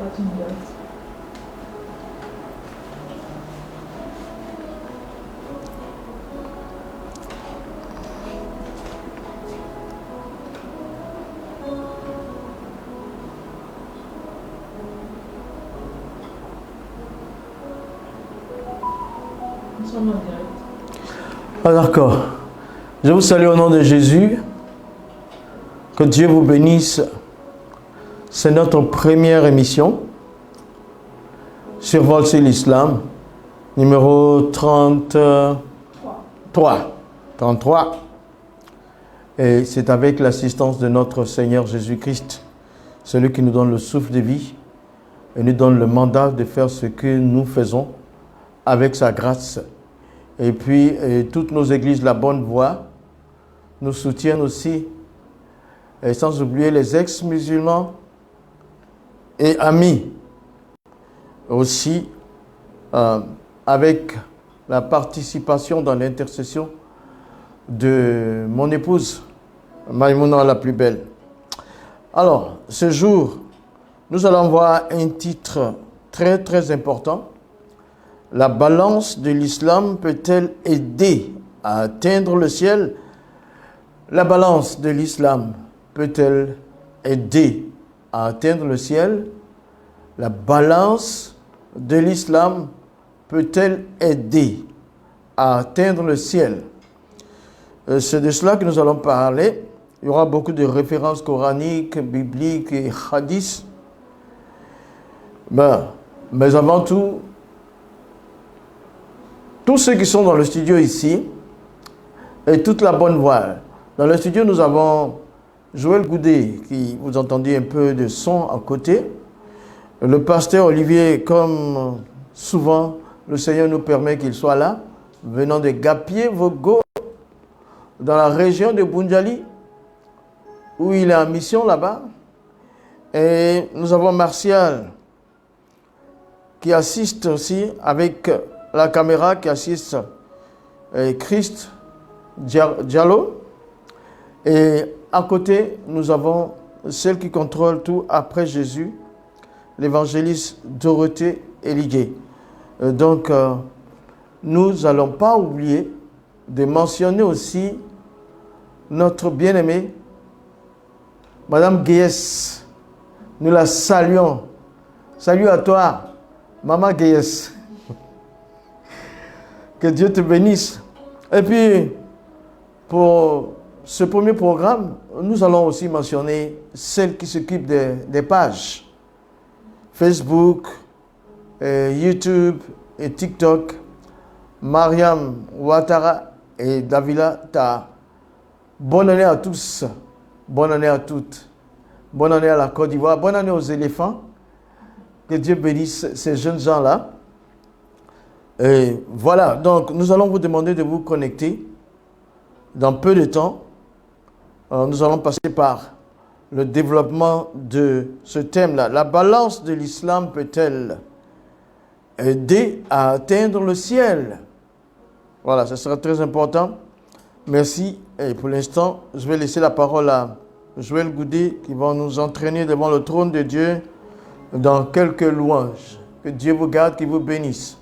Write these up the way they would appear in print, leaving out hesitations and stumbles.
Ah, d'accord. Je vous salue au nom de Jésus. Que Dieu vous bénisse. C'est notre première émission sur Vol sur l'Islam, numéro 33. Et c'est avec l'assistance de notre Seigneur Jésus-Christ, celui qui nous donne le souffle de vie et nous donne le mandat de faire ce que nous faisons avec sa grâce. Et puis, toutes nos églises, la bonne voie, nous soutiennent aussi, et sans oublier les ex-musulmans et amis, aussi avec la participation dans l'intercession de mon épouse, Maïmouna la plus belle. Alors, ce jour, nous allons voir un titre très très important. La balance de l'islam peut-elle aider à atteindre le ciel? La balance de l'islam peut-elle aider à atteindre le ciel? La balance de l'islam peut-elle aider à atteindre le ciel? C'est de cela que nous allons parler. Il y aura beaucoup de références coraniques, bibliques et hadiths. Mais avant tout, tous ceux qui sont dans le studio ici, et toute la bonne voix. Dans le studio, nous avons Joël Goudet, qui vous entendez un peu de son à côté. Le pasteur Olivier, comme souvent, le Seigneur nous permet qu'il soit là, venant de Gapier-Vogo, dans la région de Bunjali, où il est en mission là-bas. Et nous avons Martial, qui assiste aussi avec la caméra, qui assiste Christ Diallo. Et à côté, nous avons celle qui contrôle tout après Jésus, l'évangéliste Dorothée Eligé. Donc, nous n'allons pas oublier de mentionner aussi notre bien-aimée, Madame Guéès. Nous la saluons. Salut à toi, Maman Guéès. Que Dieu te bénisse. Et puis, pour ce premier programme, nous allons aussi mentionner celle qui s'occupe des pages Facebook, YouTube et TikTok, Mariam Ouattara et Davila Ta. Bonne année à tous, bonne année à toutes, bonne année à la Côte d'Ivoire, bonne année aux éléphants. Que Dieu bénisse ces jeunes gens-là. Et voilà, donc nous allons vous demander de vous connecter dans peu de temps. Nous allons passer par le développement de ce thème-là. La balance de l'islam peut-elle aider à atteindre le ciel? Voilà, ce sera très important. Merci. Et pour l'instant, je vais laisser la parole à Joël Goudet qui va nous entraîner devant le trône de Dieu dans quelques louanges. Que Dieu vous garde, qu'il vous bénisse.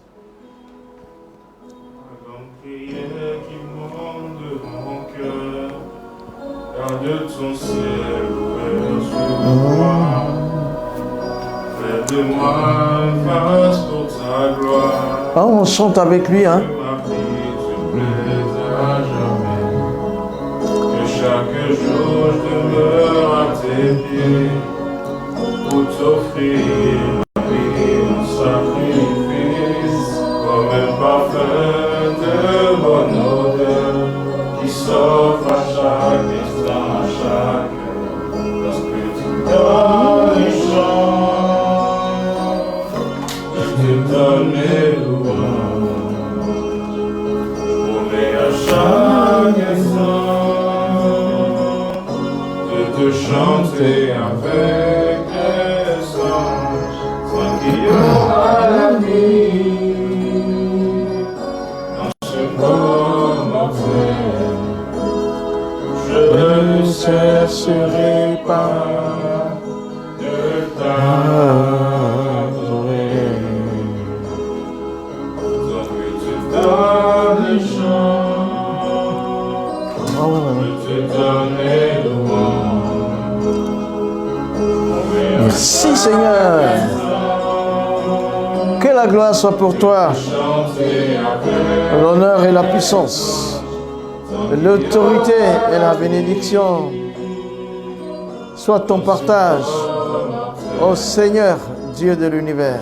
De ton ciel ouvert sur moi, fais de moi face pour ta gloire. Ah, on chante avec lui, hein. Que ma vie te plaise à jamais, que chaque jour je demeure à tes pieds, pour t'offrir ma vie en sacrifice, comme un parfum de bonne odeur, qui s'offre à chaque instant. Lorsque tu donnes une chance, je te donne mes louanges. Je promets à chaque instant de te chanter avec les anges, sans qu'il y aura la vie dans ce moment vrai. Je ne cesserai pas de t'adorer. Merci Seigneur. Que la gloire soit pour toi. L'honneur et la puissance. L'autorité et la bénédiction. Soit ton partage. Ô Seigneur, Dieu de l'univers.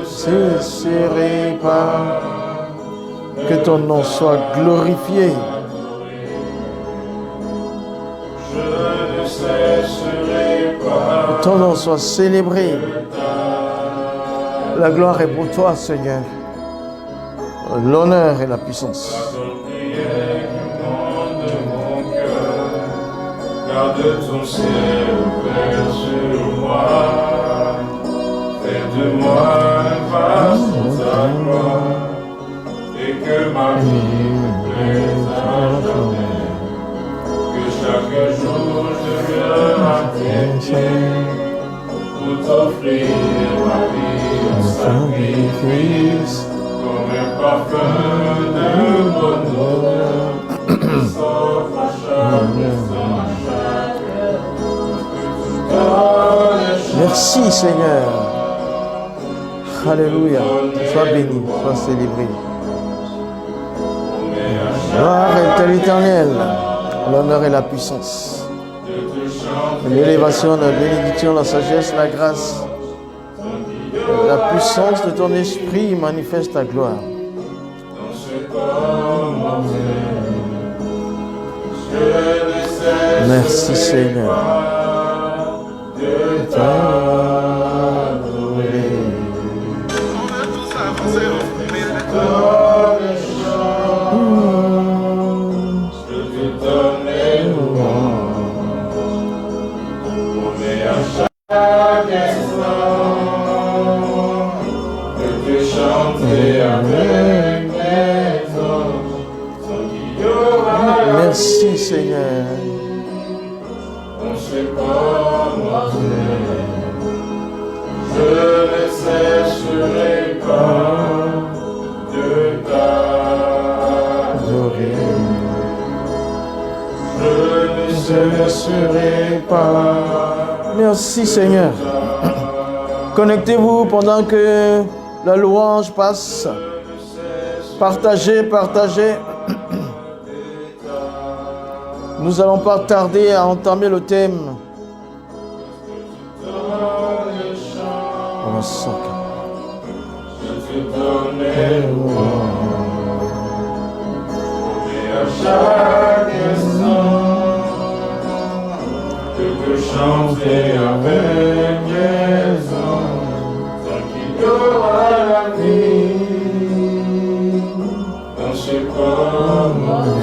Ce serait pas que ton nom soit glorifié. Que ton nom soit célébré. La gloire est pour toi, Seigneur. L'honneur et la puissance. Garde ton ciel ouvert sur moi. Fais de moi un vase pour ta gloire. Et que ma vie me plaise à jamais. Que chaque jour je vienne à tes pieds pour t'offrir ma vie en sacrifice, comme un parfum de bonne odeur qui s'offre à chaque instant, à chaque heure. Merci Seigneur. Alléluia. Sois béni, sois célébré. Gloire est à l'Éternel. L'honneur et la puissance, l'élévation, la bénédiction, la sagesse, la grâce, la puissance de ton esprit manifeste ta gloire. Merci Seigneur. Merci Seigneur. Je ne cesserai pas de t'adorer. Je ne cesserai pas. Merci Seigneur. Connectez-vous pendant que la louange passe. Partagez, partagez. Nous allons pas tarder à entamer le thème. On sent Je te donnerai et à chaque instant je peux chanter avec raison tant qu'il y aura la vie dans ce commentaire.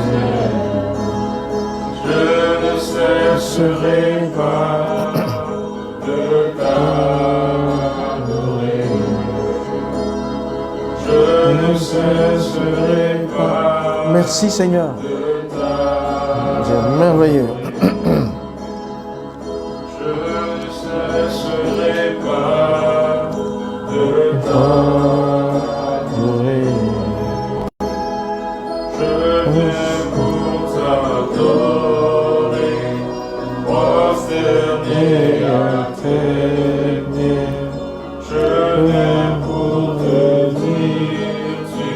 Je ne cesserai pas de t'adorer. Je ne cesserai pas. Merci Seigneur. C'est merveilleux. Je ne cesserai pas de t'adorer. Je viens pour t'adorer, prosterner à tes pieds. Je viens pour te dire, tu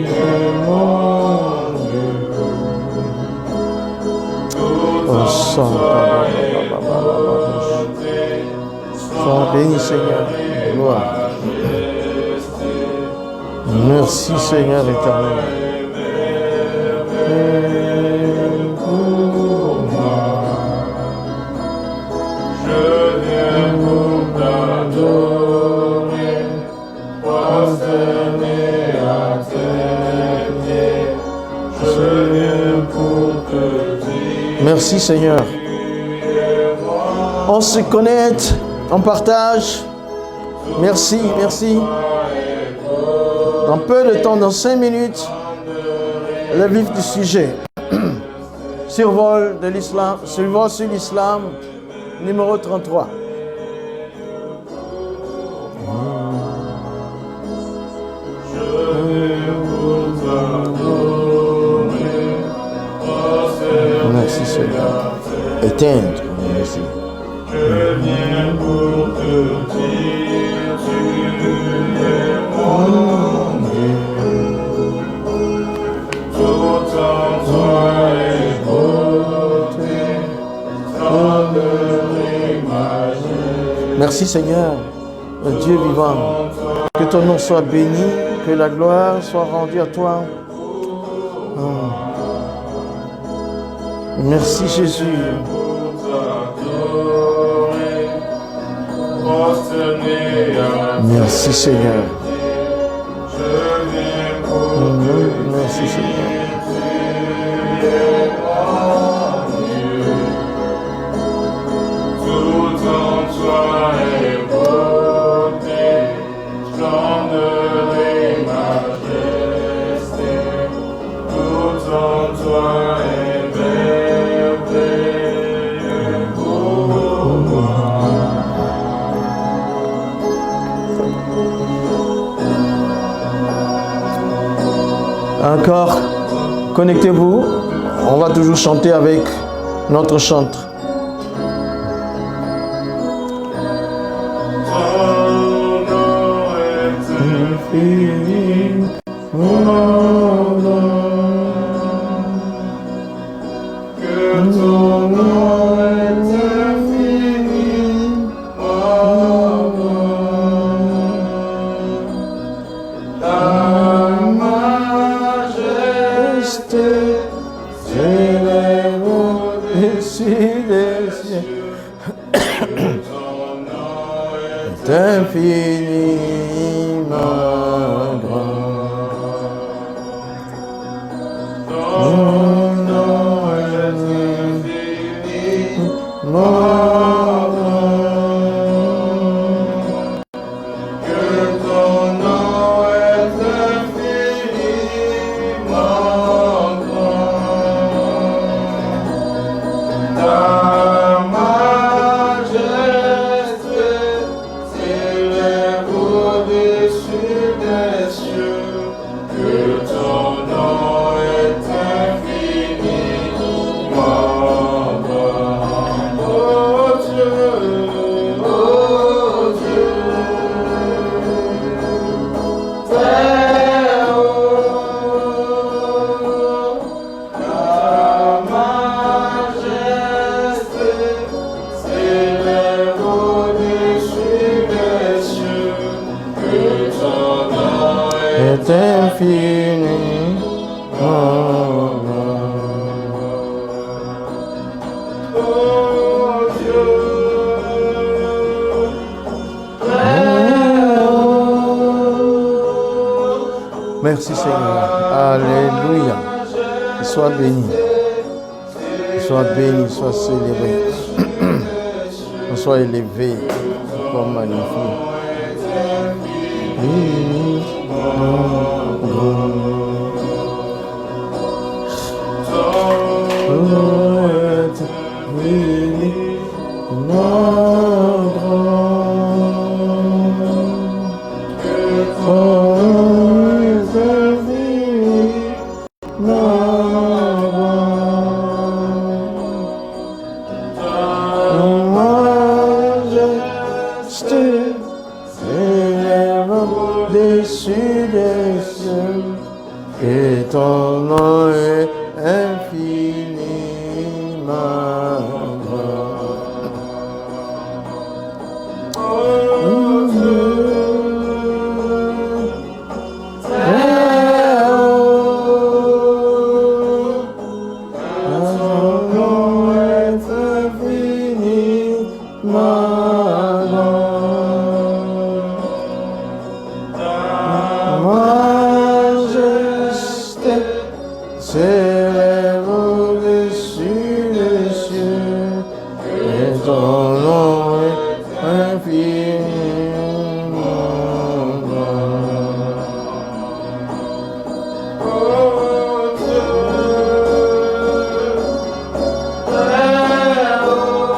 es mon Dieu. Sois béni Seigneur. Gloire. Merci Seigneur éternel. Je viens pour t'adorer, prosterner à tes pieds. Je viens pour te dire. Merci Seigneur. On se connecte, on partage. Merci, merci. Dans peu de temps, dans 5 minutes, le vif du sujet. Survol de l'islam, survol sur l'islam, numéro 33. Merci Seigneur. Éteindre, merci. viens pour te dire, tu es mon Dieu. Tout en toi est beauté, splendeur et majesté. Merci Seigneur, Dieu vivant. Que ton nom soit béni, que la gloire soit rendue à toi. Merci Jésus. Merci Seigneur. Merci Seigneur. Tout en toi est beauté, splendeur et majesté. Tout en toi est merveilleux pour moi. Encore, connectez-vous. On va toujours chanter avec notre chantre. Infiniment grand. Ton nom est infiniment grand. Que ton nom est infiniment grand. Ta majesté s'élève au-dessus des cieux. Que ton nom est infiniment grand. Oh Dieu, très haut, ta majesté s'élève au-dessus des cieux. Que ton nom est infiniment grand. Oh Dieu, très haut. Merci Seigneur. Alléluia. Sois béni. Sois béni, sois célébré. Sois élevé. Sois magnifique. Au-dessus des cieux, et ton nom est infiniment grand. Oh Dieu, très haut, ton nom est infiniment grand. Majesté s'élève au-dessus des cieux, et ton nom est infiniment grand. Oh Dieu, très haut,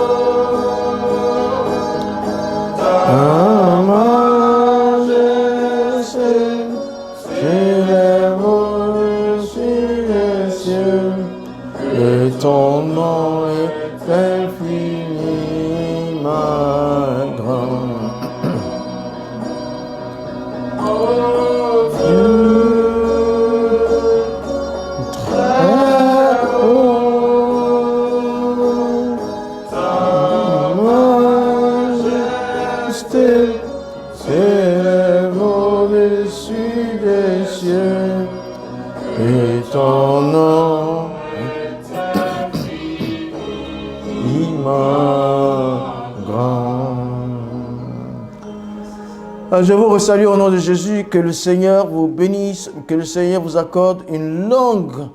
Je vous resalue au nom de Jésus, que le Seigneur vous bénisse, que le Seigneur vous accorde une longue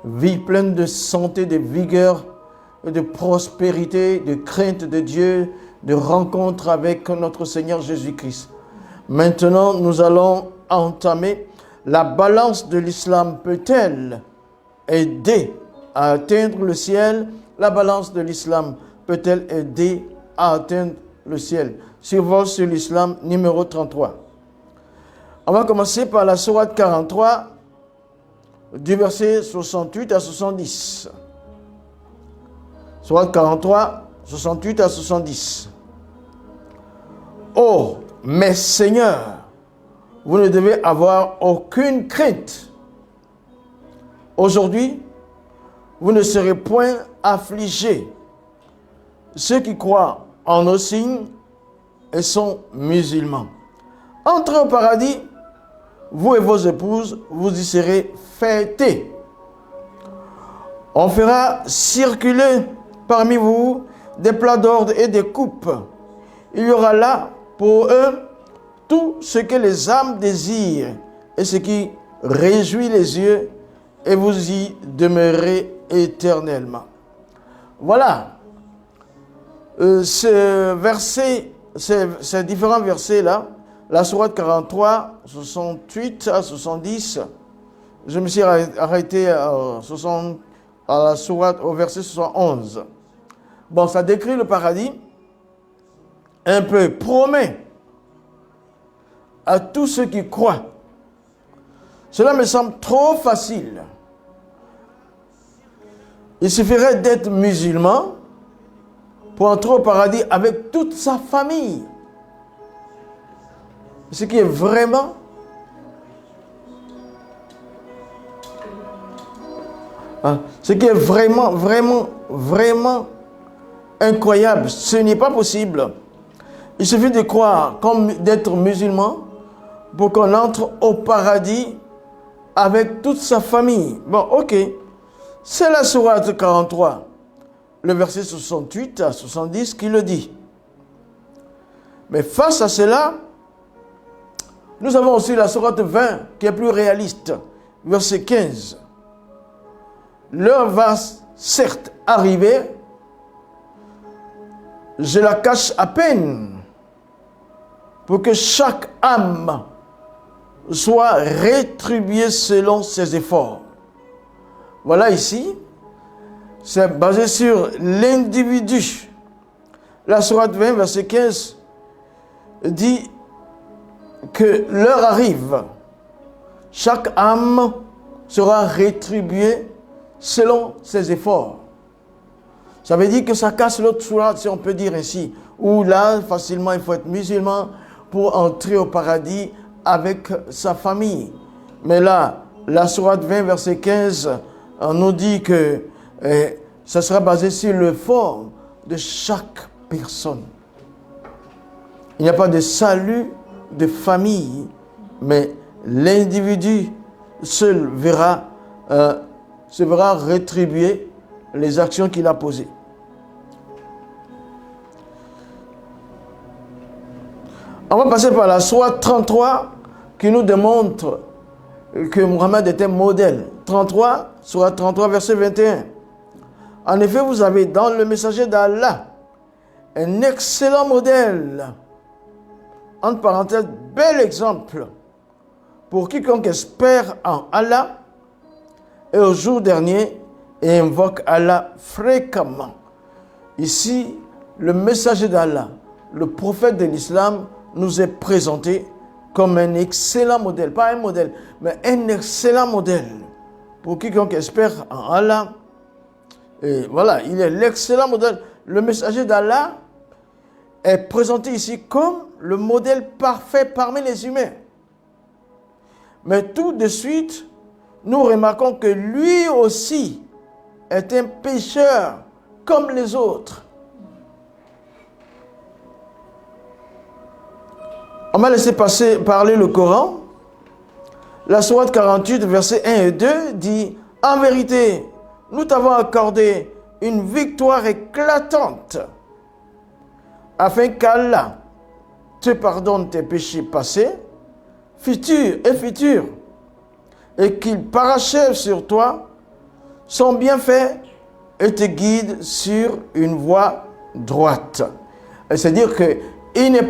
vie pleine de santé, de vigueur, de prospérité, de crainte de Dieu, de rencontre avec notre Seigneur Jésus-Christ. Maintenant, nous allons entamer la balance de l'islam. Peut-elle aider à atteindre le ciel? La balance de l'islam peut-elle aider à atteindre le ciel? Survol sur l'islam, numéro 33. On va commencer par la sourate 43, du verset 68 à 70. Sourate 43, 68 à 70. Oh, mes seigneurs, vous ne devez avoir aucune crainte. Aujourd'hui, vous ne serez point affligés. Ceux qui croient en nos signes et sont musulmans. Entrez au paradis, vous et vos épouses, vous y serez fêtés. On fera circuler parmi vous des plats d'ordre et des coupes. Il y aura là pour eux tout ce que les âmes désirent et ce qui réjouit les yeux, et vous y demeurez éternellement. Voilà. Ce verset, ces différents versets-là, la sourate 43, 68 à 70, je me suis arrêté à la sourate au verset 71. Bon, ça décrit le paradis, un peu promet à tous ceux qui croient. Cela me semble trop facile. Il suffirait d'être musulman pour entrer au paradis avec toute sa famille. Ce qui est vraiment incroyable. Ce n'est pas possible. Il suffit de croire, comme d'être musulman, pour qu'on entre au paradis avec toute sa famille. Bon, ok. C'est la sourate 43, le verset 68 à 70 qui le dit. Mais face à cela, nous avons aussi la sourate 20 qui est plus réaliste, verset 15. L'heure va certes arriver, je la cache à peine, pour que chaque âme soit rétribuée selon ses efforts. Voilà ici, c'est basé sur l'individu. La sourate 20, verset 15, dit que l'heure arrive. Chaque âme sera rétribuée selon ses efforts. Ça veut dire que ça casse l'autre sourate, si on peut dire ainsi, où là, facilement, il faut être musulman pour entrer au paradis avec sa famille. Mais là, la sourate 20, verset 15, on nous dit que ça sera basé sur l'effort de chaque personne. Il n'y a pas de salut de famille, mais l'individu seul se verra rétribuer les actions qu'il a posées. On va passer par la sourate 33 qui nous démontre que Muhammad était modèle. 33, sourate 33, verset 21. En effet, vous avez dans le messager d'Allah un excellent modèle, entre parenthèses, bel exemple pour quiconque espère en Allah et au jour dernier et invoque Allah fréquemment. Ici, le messager d'Allah, le prophète de l'islam, nous est présenté comme un excellent modèle, pas un modèle, mais un excellent modèle pour quiconque espère en Allah. Et voilà, il est l'excellent modèle. Le messager d'Allah est présenté ici comme le modèle parfait parmi les humains. Mais tout de suite, nous remarquons que lui aussi est un pécheur comme les autres. On va laisser parler le Coran. La sourate 48, versets 1 et 2 dit « En vérité, nous t'avons accordé une victoire éclatante, afin qu'Allah te pardonne tes péchés passés, futurs et futurs, et qu'il parachève sur toi son bienfait et te guide sur une voie droite. C'est-à-dire qu'il n'était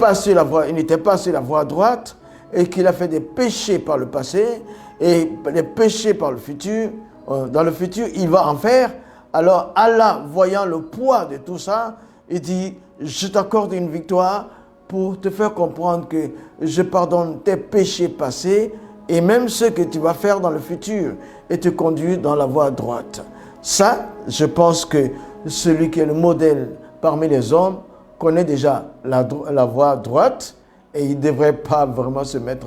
pas sur la voie droite et qu'il a fait des péchés par le passé et des péchés par le futur. Dans le futur, il va en faire. Alors Allah, voyant le poids de tout ça, il dit, je t'accorde une victoire pour te faire comprendre que je pardonne tes péchés passés et même ceux que tu vas faire dans le futur et te conduire dans la voie droite. Ça, je pense que celui qui est le modèle parmi les hommes connaît déjà la voie droite et il ne devrait pas vraiment se mettre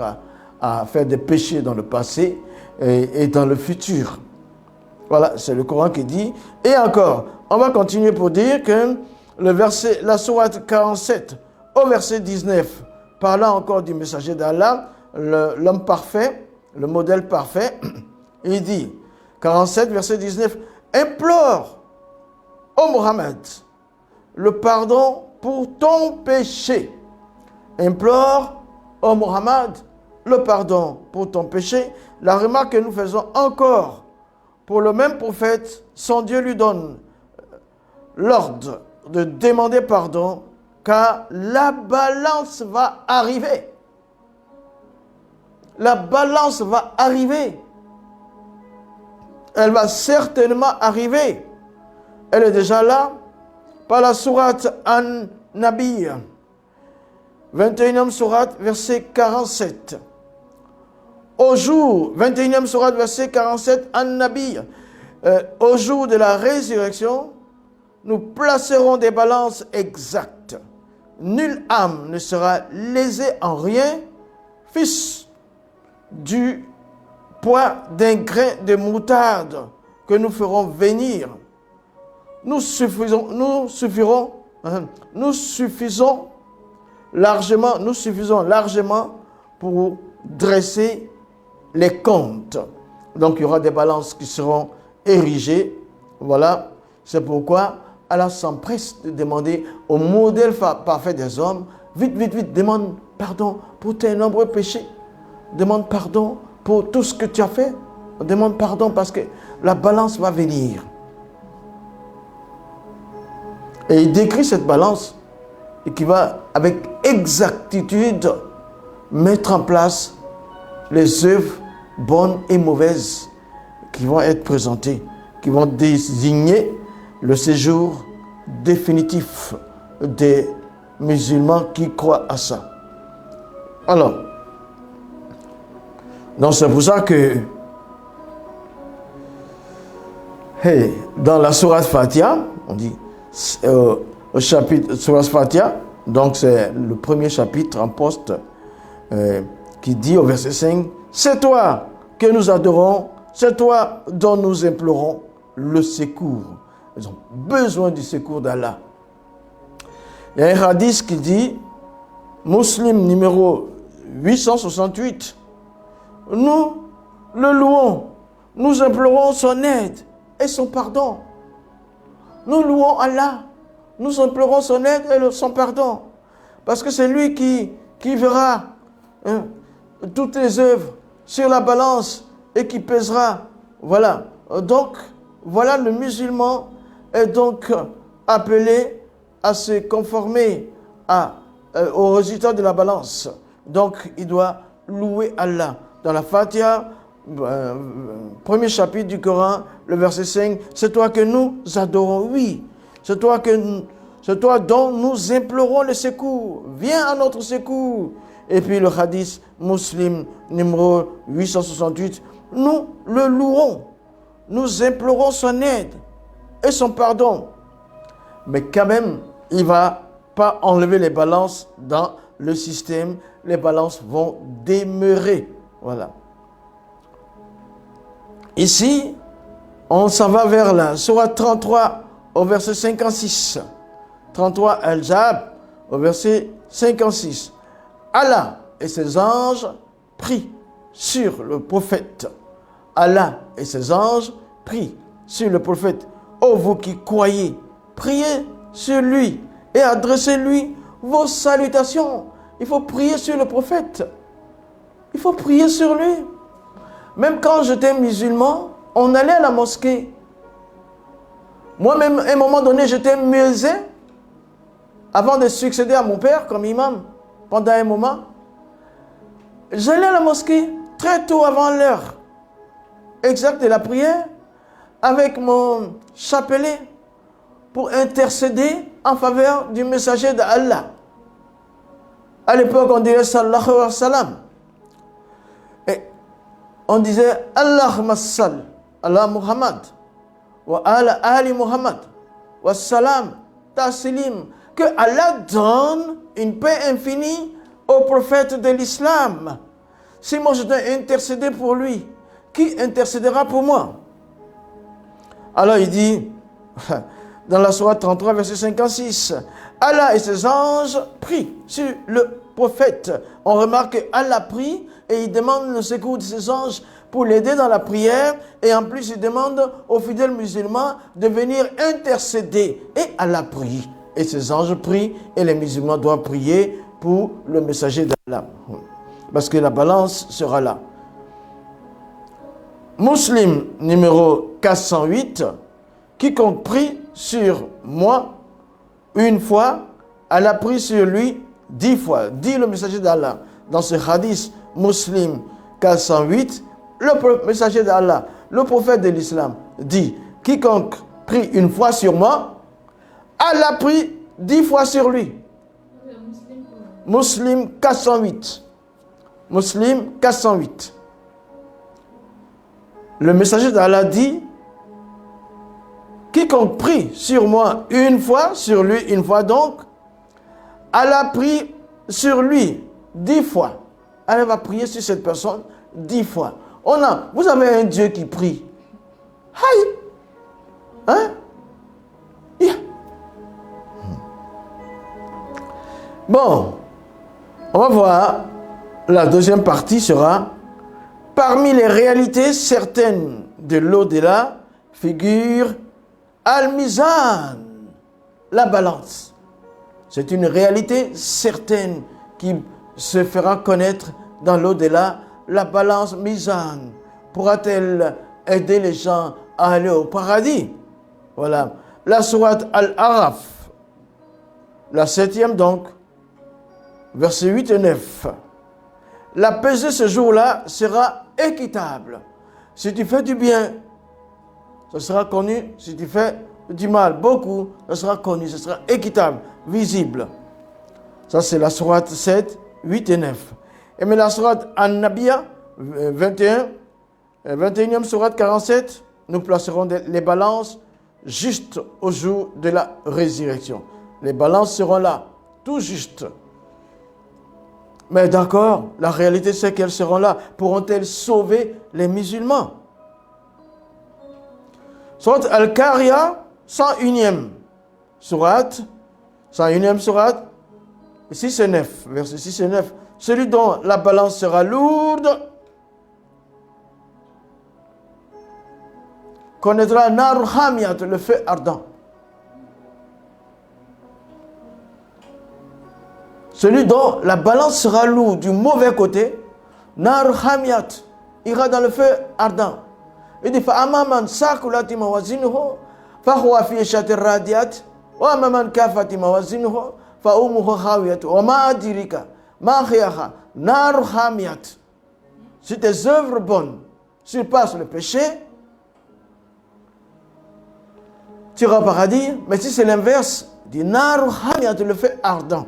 à faire des péchés dans le passé et dans le futur. Voilà, c'est le Coran qui dit. Et encore, on va continuer pour dire que la sourate 47 au verset 19, parlant encore du messager d'Allah, l'homme parfait, le modèle parfait, il dit, 47 verset 19, implore, ô Mohammed, le pardon pour ton péché. Implore, ô Mohammed, le pardon pour ton péché. La remarque que nous faisons encore, pour le même prophète, son Dieu lui donne l'ordre de demander pardon, car la balance va arriver. La balance va arriver. Elle va certainement arriver. Elle est déjà là par la sourate An-Nabi, 21e sourate, verset 47. Au jour, 21e sourate, verset 47, An-Nabi, au jour de la résurrection, nous placerons des balances exactes. Nulle âme ne sera lésée en rien, fût-ce du poids d'un grain de moutarde que nous ferons venir. Nous suffisons largement pour dresser les comptes. Donc il y aura des balances qui seront érigées. Voilà, c'est pourquoi Allah s'empresse de demander au modèle parfait des hommes, vite, vite, vite, demande pardon pour tes nombreux péchés. Demande pardon pour tout ce que tu as fait. Demande pardon parce que la balance va venir. Et il décrit cette balance et qui va avec exactitude mettre en place les œuvres bonnes et mauvaises qui vont être présentées, qui vont désigner le séjour définitif des musulmans qui croient à ça. Alors, donc c'est pour ça que dans la sourate Fatiha, on dit au chapitre sourate Fatiha, donc c'est le premier chapitre en poste qui dit au verset 5, c'est toi que nous adorons, c'est toi dont nous implorons le secours. Ils ont besoin du secours d'Allah. Il y a un hadith qui dit, Muslim numéro 868, nous le louons, nous implorons son aide et son pardon. Nous louons Allah, nous implorons son aide et son pardon. Parce que c'est lui qui verra toutes les œuvres sur la balance et qui pèsera. Voilà. Donc, voilà, le musulman est donc appelé à se conformer au résultat de la balance. Donc, il doit louer Allah. Dans la Fatiha, premier chapitre du Coran, le verset 5, c'est toi que nous adorons, oui. C'est toi dont nous implorons le secours. Viens à notre secours. Et puis le hadith Muslim numéro 868, nous le louons. Nous implorons son aide et son pardon. Mais quand même, il ne va pas enlever les balances dans le système. Les balances vont demeurer. Voilà. Ici, on s'en va vers la sourate 33 au verset 56. 33 Al-Jab au verset 56. Allah et ses anges prient sur le prophète. Allah et ses anges prient sur le prophète. Ô vous qui croyez, priez sur lui et adressez-lui vos salutations. il faut prier sur le prophète. Il faut prier sur lui. Même quand j'étais musulman, on allait à la mosquée. Moi-même, à un moment donné, j'étais muezzin avant de succéder à mon père comme imam pendant un moment. J'allais à la mosquée très tôt avant l'heure exacte de la prière avec mon chapelet pour intercéder en faveur du messager d'Allah. À l'époque, on dirait sallallahu alayhi wa sallam. Et on disait Allahumma sall ala Muhammad wa ala ali Muhammad wa salam taslim. Que Allah donne une paix infinie au prophète de l'islam. Si moi je dois intercéder pour lui, qui intercédera pour moi? Alors il dit, dans la sourate 33, verset 56, Allah et ses anges prient sur le prophète. On remarque qu'Allah prie et il demande le secours de ses anges pour l'aider dans la prière. Et en plus, il demande aux fidèles musulmans de venir intercéder. Et Allah prie. Et ses anges prient et les musulmans doivent prier pour le messager d'Allah. Parce que la balance sera là. Muslim numéro 408, quiconque prie sur moi une fois, Allah prie sur lui 10 fois. Dit le messager d'Allah. Dans ce hadith Muslim 408, le messager d'Allah, le prophète de l'islam, dit, quiconque prie une fois sur moi, Allah prie 10 fois sur lui. Muslim 408. Muslim 408. Le messager d'Allah dit, quiconque prie sur moi une fois, sur lui une fois donc, Allah prie sur lui 10 fois. Allah va prier sur cette personne 10 fois. Vous avez un Dieu qui prie. Aïe! Hein? Yeah. Bon, on va voir. La deuxième partie sera parmi les réalités certaines de l'au-delà figure Al-Mizan, la balance. C'est une réalité certaine qui se fera connaître dans l'au-delà. La balance Mizan pourra-t-elle aider les gens à aller au paradis? Voilà. La sourate Al-Araf, la 7e donc, versets 8 et 9. La pesée ce jour-là sera équitable. Si tu fais du bien, ce sera connu. Si tu fais du mal, beaucoup, ce sera connu. Ce sera équitable, visible. Ça, c'est la sourate 7, 8 et 9. Et mais la sourate An-Nabiya, 21e sourate 47, nous placerons les balances juste au jour de la résurrection. Les balances seront là, tout juste. Mais d'accord, la réalité c'est qu'elles seront là. Pourront-elles sauver les musulmans? Sourate Al-Qariya, 101e sourate, 101e sourate, 6 et 9, verset 6 et 9. Celui dont la balance sera lourde connaîtra Nar Hamiyat, le feu ardent. Celui dont la balance sera lourde du mauvais côté, Nar Hamiyat, ira dans le feu ardent. Il dit Fa'amaman sakulati mawazinuhu fahuwa fi shatir radiyat wa amaman kafati mawazinuhu fa umuhu khawiyat wa ma adirika ma khiyaha Nar Hamiyat. Si tes œuvres bonnes surpassent le péché, tu iras au paradis. Mais si c'est l'inverse, dit Nar Hamiyat, le feu ardent.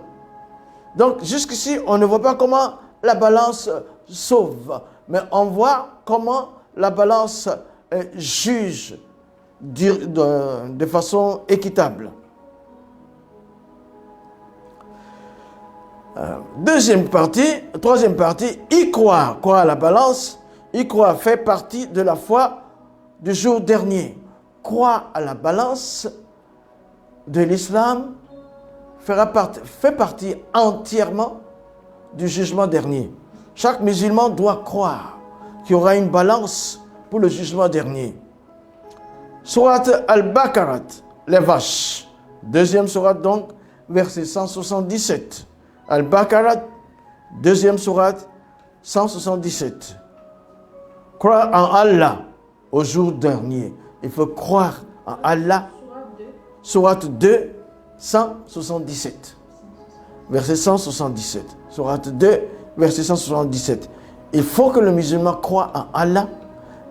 Donc jusqu'ici, on ne voit pas comment la balance sauve, mais on voit comment la balance juge de façon équitable. Troisième partie, y croire à la balance, y croire fait partie de la foi du jour dernier. Croire à la balance de l'islam fait partie entièrement du jugement dernier. Chaque musulman doit croire qu'il y aura une balance pour le jugement dernier. Sourate Al-Baqarah, les vaches. Deuxième sourate donc, verset 177. Al-Baqarah, Deuxième sourate, 177. Croire en Allah au jour dernier. Il faut croire en Allah. Sourate 2, 177. Verset 177. Sourate 2, verset 177. Il faut que le musulman croie en Allah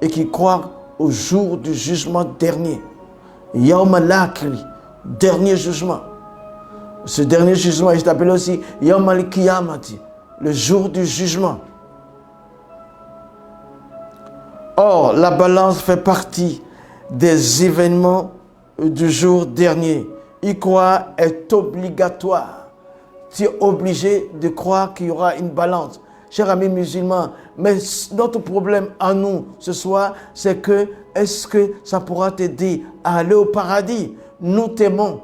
et qu'il croie au jour du jugement dernier. Yawm al-Akhir, dernier jugement. Ce dernier jugement est appelé aussi Yawm al-Qiyamati, le jour du jugement. Or, la balance fait partie des événements du jour dernier. Y croire est obligatoire. Tu es obligé de croire qu'il y aura une balance. Chers amis musulmans, mais notre problème à nous ce soir, c'est que est-ce que ça pourra t'aider à aller au paradis? Nous t'aimons.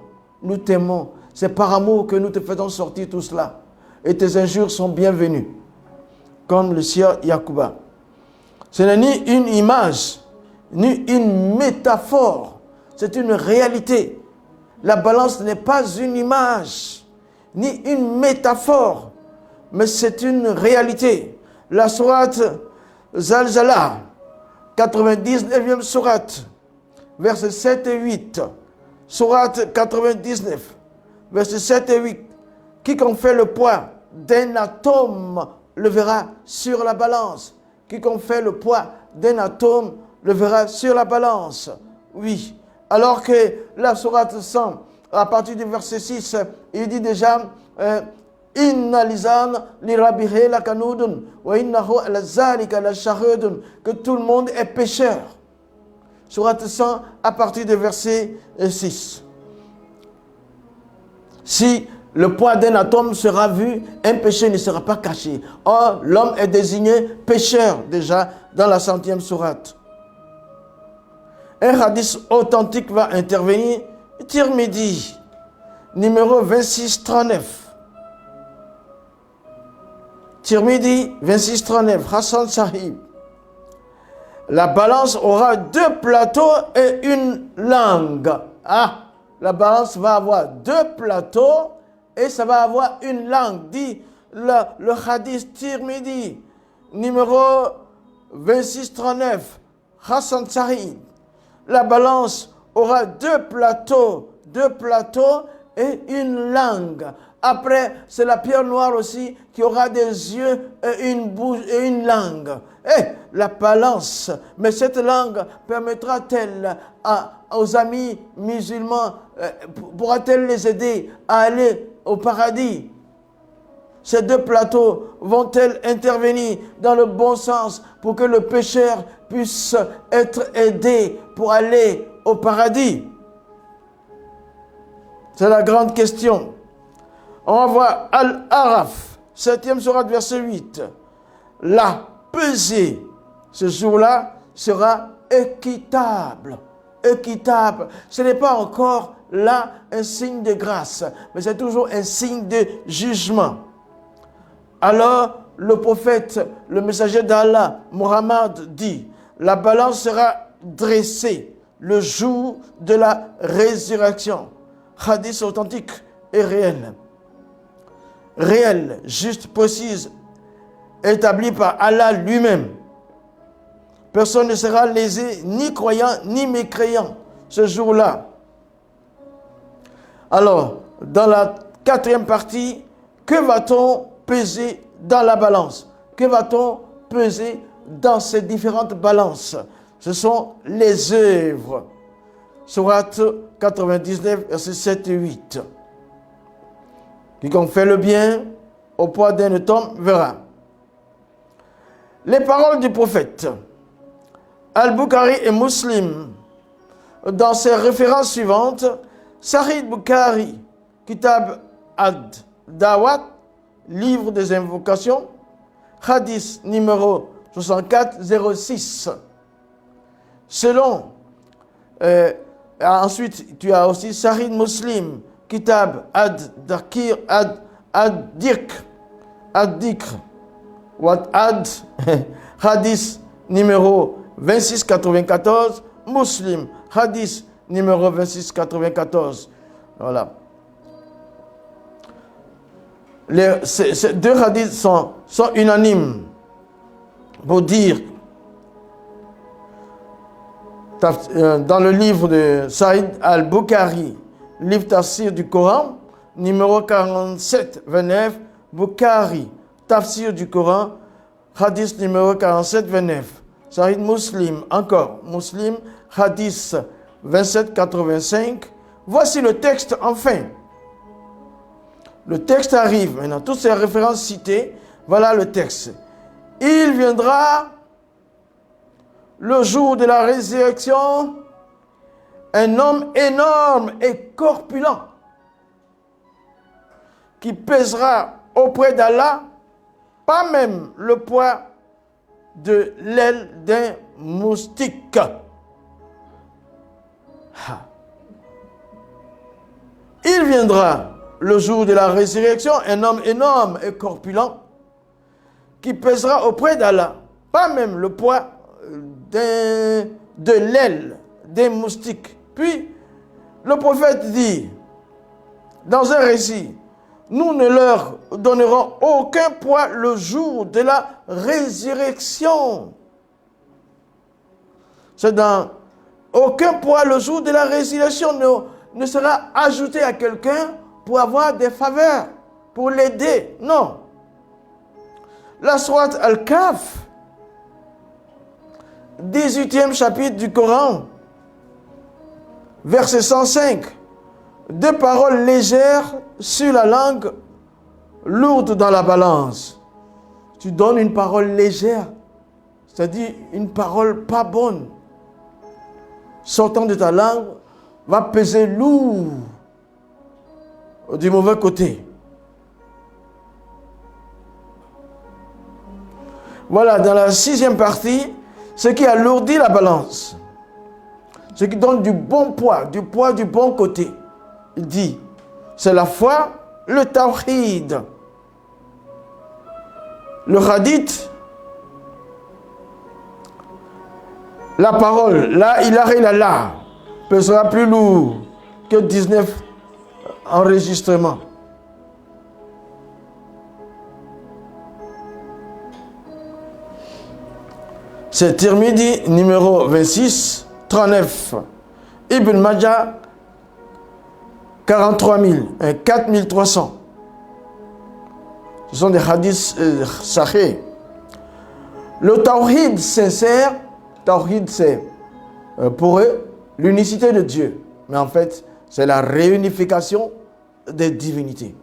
C'est par amour que nous te faisons sortir tout cela. Et tes injures sont bienvenues. Comme le sieur Yacouba. Ce n'est ni une image, ni une métaphore. C'est une réalité. La balance n'est pas une image, ni une métaphore, mais c'est une réalité. La sourate Zalzala, 99e sourate, versets 7 et 8. Sourate 99, versets 7 et 8. Quiconque fait le poids d'un atome le verra sur la balance. Quiconque fait le poids d'un atome le verra sur la balance. Oui. Alors que la sourate 100, à partir du verset 6, il dit déjà Inna lisan li rabbihi lakanudun wa innahu ala zalika la shahidun, que tout le monde est pécheur. Sourate 100 à partir du verset 6. Si le poids d'un atome sera vu, un péché ne sera pas caché. Or, l'homme est désigné pécheur déjà dans la 100e sourate. Un hadith authentique va intervenir. Tirmidhi, numéro 2639. Tirmidhi, 2639. Hassan Sahib. La balance aura 2 plateaux et une langue. Ah, la balance va avoir 2 plateaux et ça va avoir une langue. Dit le hadith Tirmidhi, numéro 2639. Hassan Sahib. La balance aura 2 plateaux et une langue. Après, c'est la pierre noire aussi qui aura des yeux et une bouche et une langue. La balance, mais cette langue permettra-t-elle aux amis musulmans, pourra-t-elle les aider à aller au paradis? Ces 2 plateaux vont-elles intervenir dans le bon sens pour que le pécheur puisse être aidé pour aller au paradis? C'est la grande question. On va voir Al-Araf, 7e sourate, verset 8. La pesée, ce jour-là, sera équitable. Équitable. Ce n'est pas encore là un signe de grâce, mais c'est toujours un signe de jugement. Alors, le prophète, le messager d'Allah, Muhammad, dit, la balance sera dressée le jour de la résurrection. Hadith authentique et réel. Réel, juste, précise, établi par Allah lui-même. Personne ne sera lésé, ni croyant, ni mécréant, ce jour-là. Alors, dans la 4e partie, que va-t-on peser dans la balance? Que va-t-on peser dans ces différentes balances? Ce sont les œuvres. Sourate 99, versets 7 et 8. Quiconque fait le bien, au poids d'un atome, verra. Les paroles du prophète. Al-Bukhari et Muslim, dans ses références suivantes, Sahih Bukhari, Kitab ad-Dawat, livre des invocations, hadith numéro 6406. Selon, ensuite, tu as aussi Sahih Muslim, Kitab ad-Dikr, hadith numéro 2694, Muslim, hadith numéro 2694. Voilà. Ces deux hadiths sont unanimes pour dire, dans le livre de Saïd al-Bukhari, livre Tafsir du Coran, numéro 47, 29, Bukhari, Tafsir du Coran, hadith numéro 47, 29. Saïd Muslim, encore, Muslim, hadith 27, 85. Voici le texte, enfin. Le texte arrive maintenant. Toutes ces références citées, voilà le texte. Il viendra le jour de la résurrection, un homme énorme et corpulent qui pèsera auprès d'Allah pas même le poids de l'aile d'un moustique. Il viendra le jour de la résurrection, un homme énorme et corpulent qui pèsera auprès d'Allah pas même le poids de l'aile d'un moustique. Puis le prophète dit dans un récit, nous ne leur donnerons aucun poids le jour de la résurrection. C'est dans aucun poids le jour de la résurrection ne sera ajouté à quelqu'un pour avoir des faveurs, pour l'aider. Non. La sourate Al-Kahf, 18e chapitre du Coran, verset 105. Deux paroles légères sur la langue, lourdes dans la balance. Tu donnes une parole légère, c'est-à-dire une parole pas bonne, sortant de ta langue, va peser lourd du mauvais côté. Voilà, dans la 6e partie, ce qui alourdit la balance, ce qui donne du bon poids du bon côté. Il dit, c'est la foi, le tawhid. Le hadith, la parole, la ilaha illallah, pesera plus lourd que 19 enregistrements. C'est Tirmidhi numéro 26, 39. Ibn Majah 43 000, 4300. Ce sont des hadiths sahih. Le tawhid sincère, tawhid c'est pour eux l'unicité de Dieu. Mais en fait, c'est la réunification des divinités.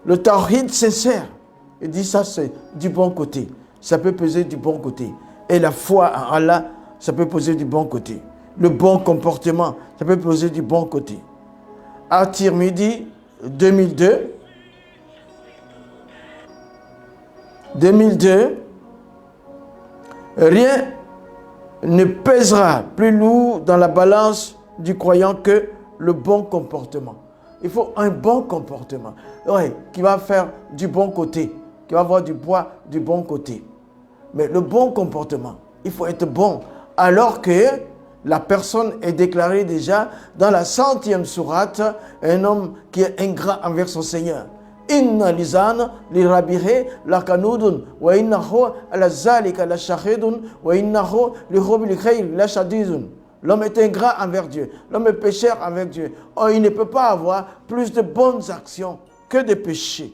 Le tawhid sincère, il dit ça c'est du bon côté. Ça peut peser du bon côté. Et la foi en Allah, ça peut peser du bon côté. Le bon comportement, ça peut peser du bon côté. À Tirmidhi 2002, rien ne pèsera plus lourd dans la balance du croyant que le bon comportement. Il faut un bon comportement, qui va faire du bon côté, qui va avoir du poids du bon côté. Mais le bon comportement, il faut être bon, alors que la personne est déclarée déjà dans la 100e sourate, un homme qui est ingrat envers son Seigneur. Inna lisan li rabihi lakanudun wa innahu ala zalika la shahidun wa innahu li hubbil khair la shadidun. L'homme est ingrat envers Dieu, l'homme est pécheur envers Dieu. Oh, il ne peut pas avoir plus de bonnes actions que de péchés.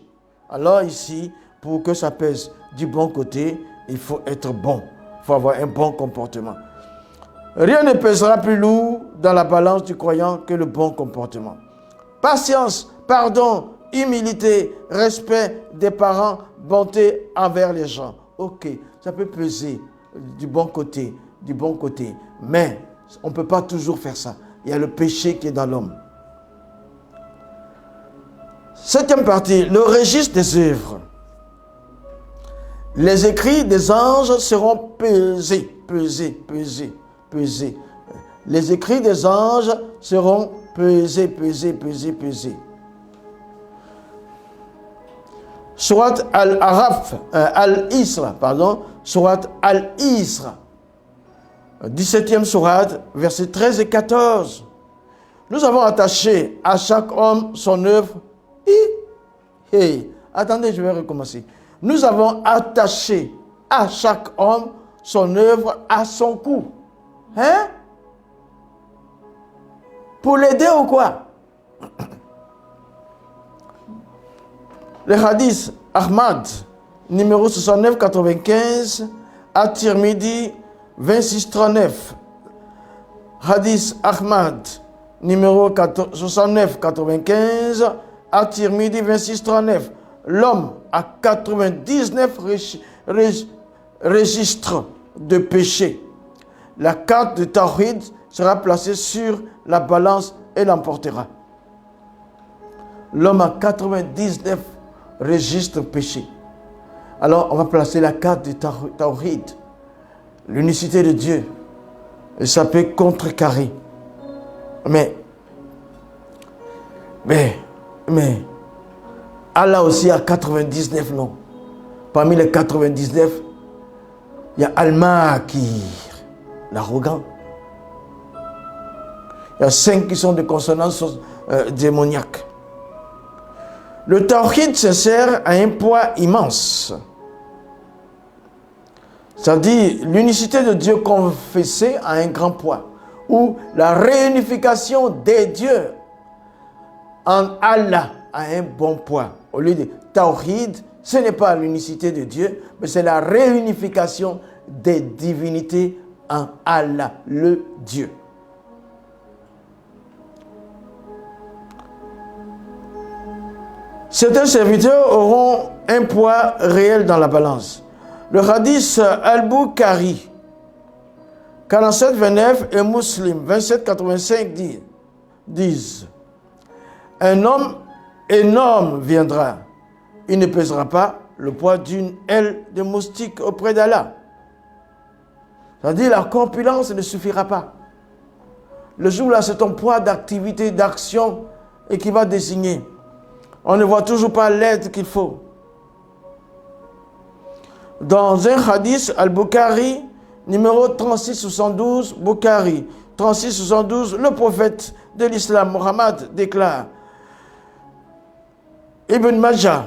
Alors ici, pour que ça pèse du bon côté, il faut être bon, il faut avoir un bon comportement. Rien ne pèsera plus lourd dans la balance du croyant que le bon comportement. Patience, pardon, humilité, respect des parents, bonté envers les gens. Ok, ça peut peser du bon côté, mais on ne peut pas toujours faire ça. Il y a le péché qui est dans l'homme. 7e partie, le registre des œuvres. Les écrits des anges seront pesés. Les écrits des anges seront pesés. Surat Al-Isra, Surat Al-Isra, 17e surat, versets 13 et 14. Nous avons attaché à chaque homme son œuvre Hey, attendez, je vais recommencer. Nous avons attaché à chaque homme son œuvre à son cou. Hein? Pour l'aider ou quoi? Le hadith Ahmad, numéro 69-95, At-Tirmidhi 26-39. Hadith Ahmad, numéro 69-95, At-Tirmidhi 26-39. L'homme a 99 registres de péché. La carte de Tawhid sera placée sur la balance et l'emportera. L'homme a 99 registres péché. Alors, on va placer la carte de Tawhid, l'unicité de Dieu, et ça peut contrecarrer. Mais, Allah aussi a 99 noms. Parmi les 99, il y a Al-Makir, l'arrogant. Il y a 5 qui sont de consonance démoniaque. Le Tawhid s'insère à un poids immense. C'est-à-dire l'unicité de Dieu confessée a un grand poids. Ou la réunification des dieux en Allah a un bon poids. Au lieu de Tawhid, ce n'est pas l'unicité de Dieu, mais c'est la réunification des divinités en Allah, le Dieu. Certains serviteurs auront un poids réel dans la balance. Le hadith Al-Bukhari 47-29 et Muslim 27-85 disent: un homme énorme viendra. Il ne pèsera pas le poids d'une aile de moustique auprès d'Allah. C'est-à-dire la corpulence ne suffira pas. Le jour-là, c'est ton poids d'activité, d'action et qui va désigner. On ne voit toujours pas l'aide qu'il faut. Dans un hadith, Al-Bukhari, numéro 3672, Bukhari, 3672, le prophète de l'islam, Mohammed, déclare: Ibn Majah,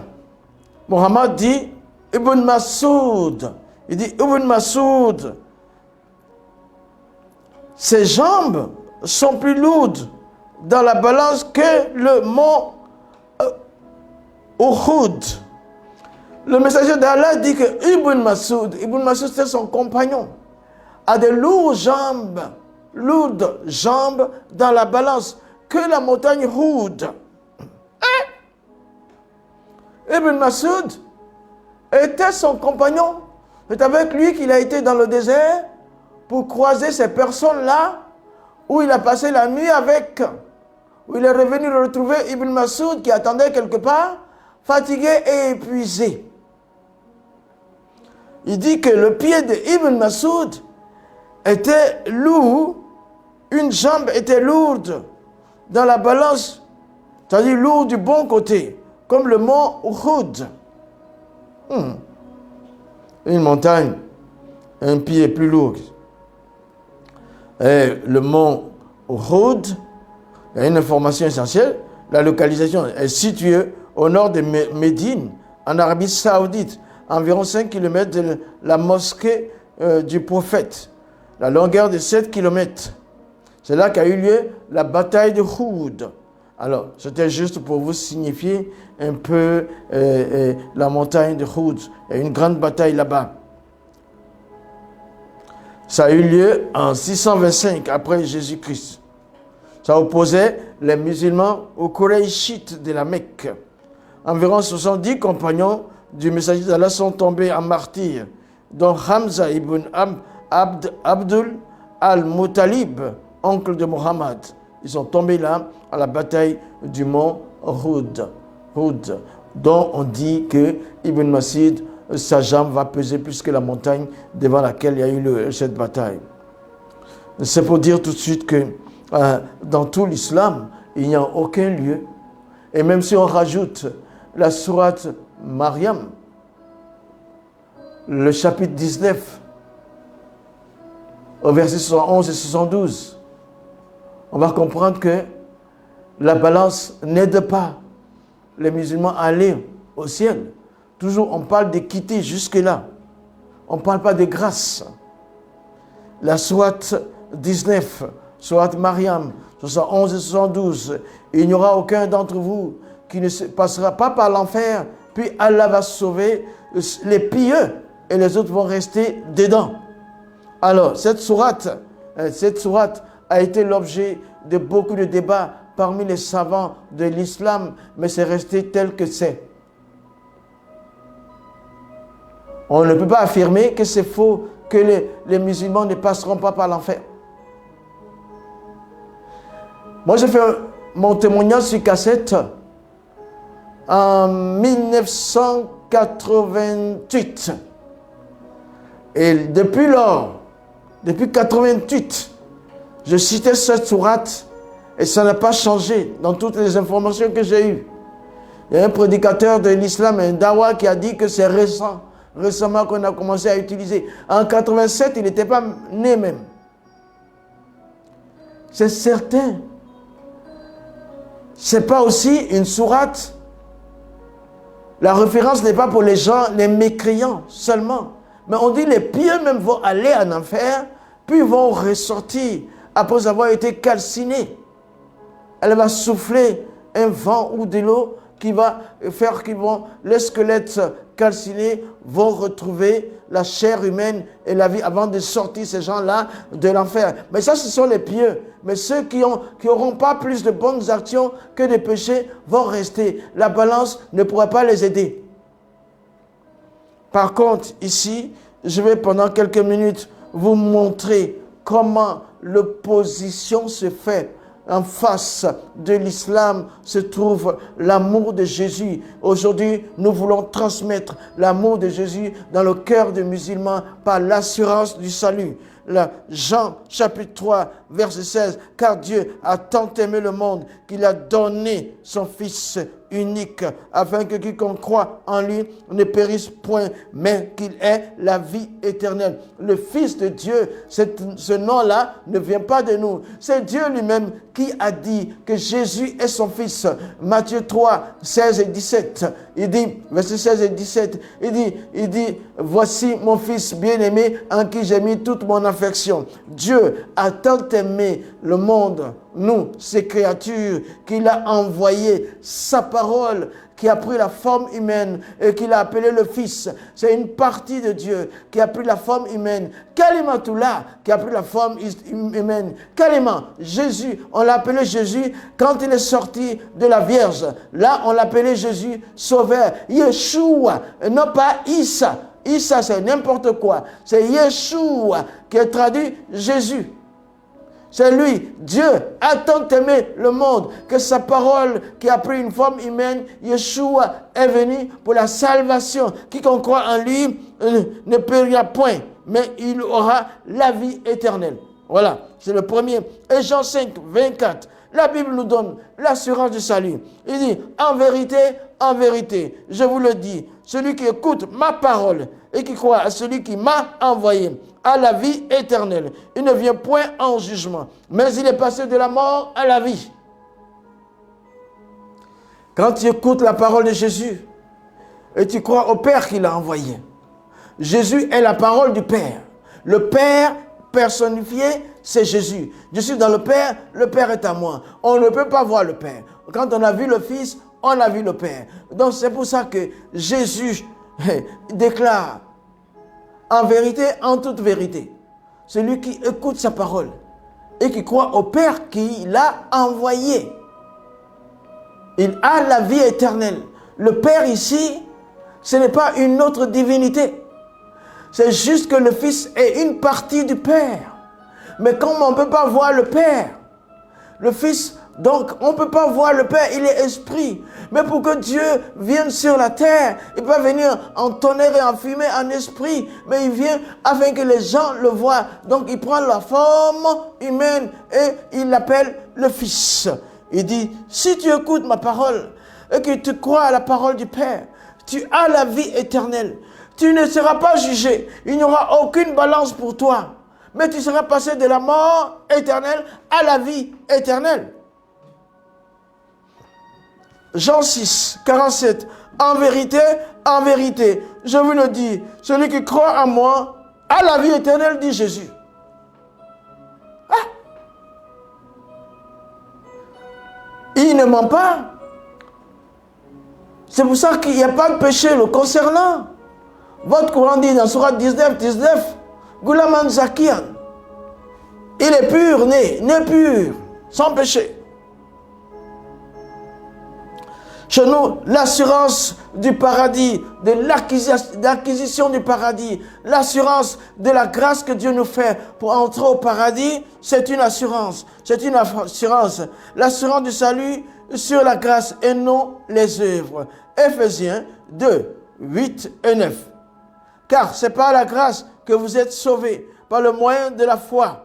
Mohammed dit, Ibn Masoud, il dit, Ibn Masoud, ses jambes sont plus lourdes dans la balance que le mont Uhud. Le messager d'Allah dit que Ibn Masoud c'est son compagnon, a de lourdes jambes dans la balance que la montagne Uhud. Ibn Masoud était son compagnon. C'est avec lui qu'il a été dans le désert pour croiser ces personnes-là où il a passé la nuit avec. Où il est revenu retrouver Ibn Masoud qui attendait quelque part, fatigué et épuisé. Il dit que le pied de Ibn Masoud était lourd, une jambe était lourde dans la balance, c'est-à-dire lourd du bon côté, comme le mont Uhud. Une montagne, un pied plus lourd. Et le mont Uhud, il y a une information essentielle, la localisation est située au nord de Médine, en Arabie Saoudite, environ 5 km de la mosquée du prophète, la longueur de 7 km. C'est là qu'a eu lieu la bataille de Uhud. Alors, c'était juste pour vous signifier un peu la montagne de Uhud. Il y a une grande bataille là-bas. Ça a eu lieu en 625 après Jésus-Christ. Ça opposait les musulmans aux Qurayshites de la Mecque. Environ 70 compagnons du messager d'Allah sont tombés en martyrs, dont Hamza ibn Abdul al-Muttalib, oncle de Mohammed. Ils sont tombés là à la bataille du mont Uhud, dont on dit que Ibn Mas'ud, sa jambe va peser plus que la montagne devant laquelle il y a eu cette bataille. C'est pour dire tout de suite que dans tout l'islam, il n'y a aucun lieu, et même si on rajoute la sourate Maryam, le chapitre 19, au verset 71 et 72, on va comprendre que la balance n'aide pas les musulmans à aller au ciel. Toujours, on parle d'équité jusque-là. On ne parle pas de grâce. La sourate 19, sourate Mariam, 71 et 72, il n'y aura aucun d'entre vous qui ne passera pas par l'enfer, puis Allah va sauver les pieux et les autres vont rester dedans. Alors, cette sourate a été l'objet de beaucoup de débats parmi les savants de l'islam, mais c'est resté tel que c'est. On ne peut pas affirmer que c'est faux, que les musulmans ne passeront pas par l'enfer. Moi, j'ai fait mon témoignage sur cassette en 1988. Et depuis lors, depuis 1988, je citais cette sourate et ça n'a pas changé dans toutes les informations que j'ai eues. Il y a un prédicateur de l'islam, un dawa, qui a dit que c'est récemment qu'on a commencé à utiliser. En 87, il n'était pas né même. C'est certain. Ce n'est pas aussi une sourate. La référence n'est pas pour les gens, les mécréants seulement. Mais on dit les pieux même vont aller en enfer, puis vont ressortir après avoir été calcinés. Elle va souffler un vent ou de l'eau qui va faire que les squelettes calcinés vont retrouver la chair humaine et la vie avant de sortir ces gens-là de l'enfer. Mais ça, ce sont les pieux. Mais ceux qui n'auront pas plus de bonnes actions que de péchés vont rester. La balance ne pourra pas les aider. Par contre, ici, je vais pendant quelques minutes vous montrer comment l'opposition se fait. En face de l'islam se trouve l'amour de Jésus. Aujourd'hui, nous voulons transmettre l'amour de Jésus dans le cœur des musulmans par l'assurance du salut. Jean chapitre 3 verset 16, car Dieu a tant aimé le monde qu'il a donné son Fils unique afin que quiconque croit en lui ne périsse point mais qu'il ait la vie éternelle. Le Fils de Dieu, ce nom-là ne vient pas de nous, c'est Dieu lui-même qui a dit que Jésus est son Fils. Matthieu 3 16 et 17, il dit, verset 16 et 17, il dit voici mon Fils bien-aimé en qui j'ai mis toute mon affection. Dieu a tant aimé le monde, nous, ses créatures, qu'il a envoyé sa parole qui a pris la forme humaine et qu'il a appelé le Fils. C'est une partie de Dieu qui a pris la forme humaine. Kalimatullah qui a pris la forme humaine. Kalima, Jésus, on l'a appelé Jésus quand il est sorti de la Vierge. Là, on l'appelait Jésus Sauveur. Yeshua, non pas Issa. Issa, c'est n'importe quoi. C'est Yeshua qui est traduit Jésus. C'est lui, Dieu a tant aimé le monde que sa parole qui a pris une forme humaine, Yeshua, est venu pour la salvation. Quiconque croit en lui ne périra point, mais il aura la vie éternelle. Voilà, c'est le premier. Et Jean 5, 24, la Bible nous donne l'assurance du salut. Il dit, en vérité, je vous le dis, celui qui écoute ma parole et qui croit à celui qui m'a envoyé, à la vie éternelle. Il ne vient point en jugement, mais il est passé de la mort à la vie. Quand tu écoutes la parole de Jésus et tu crois au Père qui l'a envoyé, Jésus est la parole du Père. Le Père personnifié, c'est Jésus. Je suis dans le Père est à moi. On ne peut pas voir le Père. Quand on a vu le Fils, on a vu le Père. Donc c'est pour ça que Jésus déclare, en vérité, en toute vérité, celui qui écoute sa parole et qui croit au Père qui l'a envoyé, il a la vie éternelle. Le Père ici, ce n'est pas une autre divinité. C'est juste que le Fils est une partie du Père. Mais comme on ne peut pas voir le Père, le Fils, donc on ne peut pas voir le Père, il est esprit. Mais pour que Dieu vienne sur la terre, il peut venir en tonnerre et en fumée, en esprit. Mais il vient afin que les gens le voient. Donc il prend la forme humaine et il l'appelle le Fils. Il dit, si tu écoutes ma parole et que tu crois à la parole du Père, tu as la vie éternelle. Tu ne seras pas jugé. Il n'y aura aucune balance pour toi. Mais tu seras passé de la mort éternelle à la vie éternelle. Jean 6, 47. en vérité, je vous le dis, celui qui croit en moi a la vie éternelle, dit Jésus. Ah. Il ne ment pas. C'est pour ça qu'il n'y a pas de péché le concernant. Votre Coran dit dans Sourate 19, Gulaman Zakian. Il est pur, né pur, sans péché. Chez nous, l'assurance du paradis, de l'acquisition du paradis, l'assurance de la grâce que Dieu nous fait pour entrer au paradis, c'est une assurance. C'est une assurance. L'assurance du salut sur la grâce et non les œuvres. Éphésiens 2, 8 et 9. Car c'est par la grâce que vous êtes sauvés, par le moyen de la foi.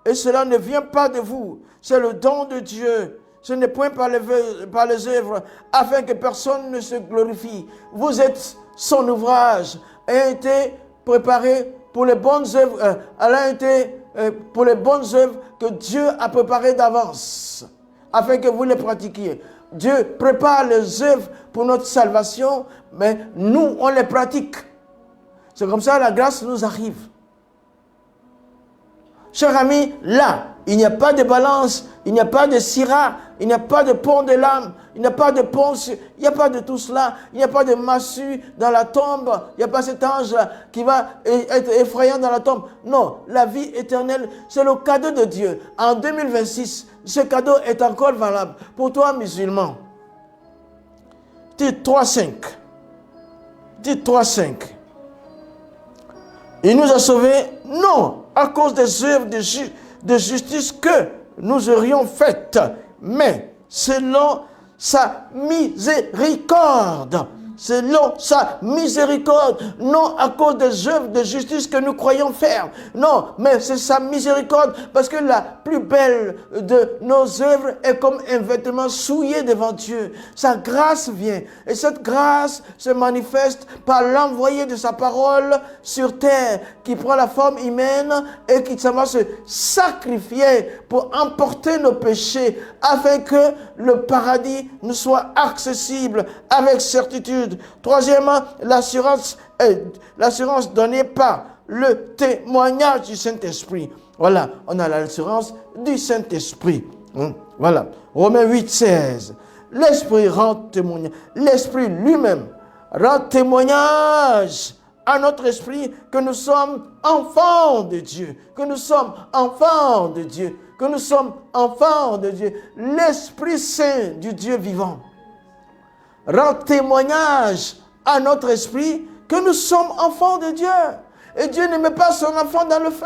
Et cela ne vient pas de vous, c'est le don de Dieu. Ce n'est point par les œuvres, afin que personne ne se glorifie. Vous êtes son ouvrage, ayant été préparé pour les bonnes œuvres, pour les bonnes œuvres que Dieu a préparées d'avance, afin que vous les pratiquiez. Dieu prépare les œuvres pour notre salvation, mais nous, on les pratique. C'est comme ça que la grâce nous arrive. Cher ami, là, il n'y a pas de balance, il n'y a pas de syrah, il n'y a pas de pont de l'âme, il n'y a pas de pont, il n'y a pas de tout cela, il n'y a pas de massue dans la tombe, il n'y a pas cet ange-là qui va être effrayant dans la tombe. Non, la vie éternelle, c'est le cadeau de Dieu. En 2026, ce cadeau est encore valable pour toi, musulman. Titre 3.5. Titre 3.5. Il nous a sauvés, non à cause des œuvres de justice que nous aurions faites, mais selon sa miséricorde. Selon sa miséricorde, non à cause des œuvres de justice que nous croyons faire. Non, mais c'est sa miséricorde, parce que la plus belle de nos œuvres est comme un vêtement souillé devant Dieu. Sa grâce vient, et cette grâce se manifeste par l'envoyé de sa parole sur terre, qui prend la forme humaine et qui va se sacrifier pour emporter nos péchés, afin que le paradis nous soit accessible avec certitude. Troisièmement, l'assurance donnée par le témoignage du Saint-Esprit. Voilà, on a l'assurance du Saint-Esprit. Voilà, Romains 8, 16. L'Esprit rend témoignage. L'Esprit lui-même rend témoignage à notre esprit que nous sommes enfants de Dieu. Que nous sommes enfants de Dieu. Que nous sommes enfants de Dieu. L'Esprit Saint du Dieu vivant rend témoignage à notre esprit que nous sommes enfants de Dieu. Et Dieu ne met pas son enfant dans le feu.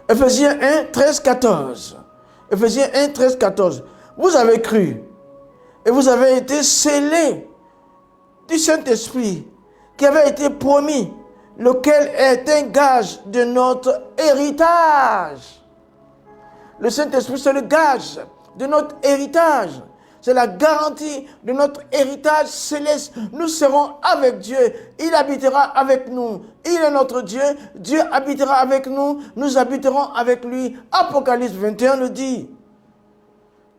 Éphésiens 1, 13, 14. Éphésiens 1, 13, 14. Vous avez cru et vous avez été scellés du Saint-Esprit qui avait été promis, lequel est un gage de notre héritage. Le Saint-Esprit, c'est le gage de notre héritage. C'est la garantie de notre héritage céleste. Nous serons avec Dieu. Il habitera avec nous. Il est notre Dieu. Dieu habitera avec nous. Nous habiterons avec lui. Apocalypse 21 le dit.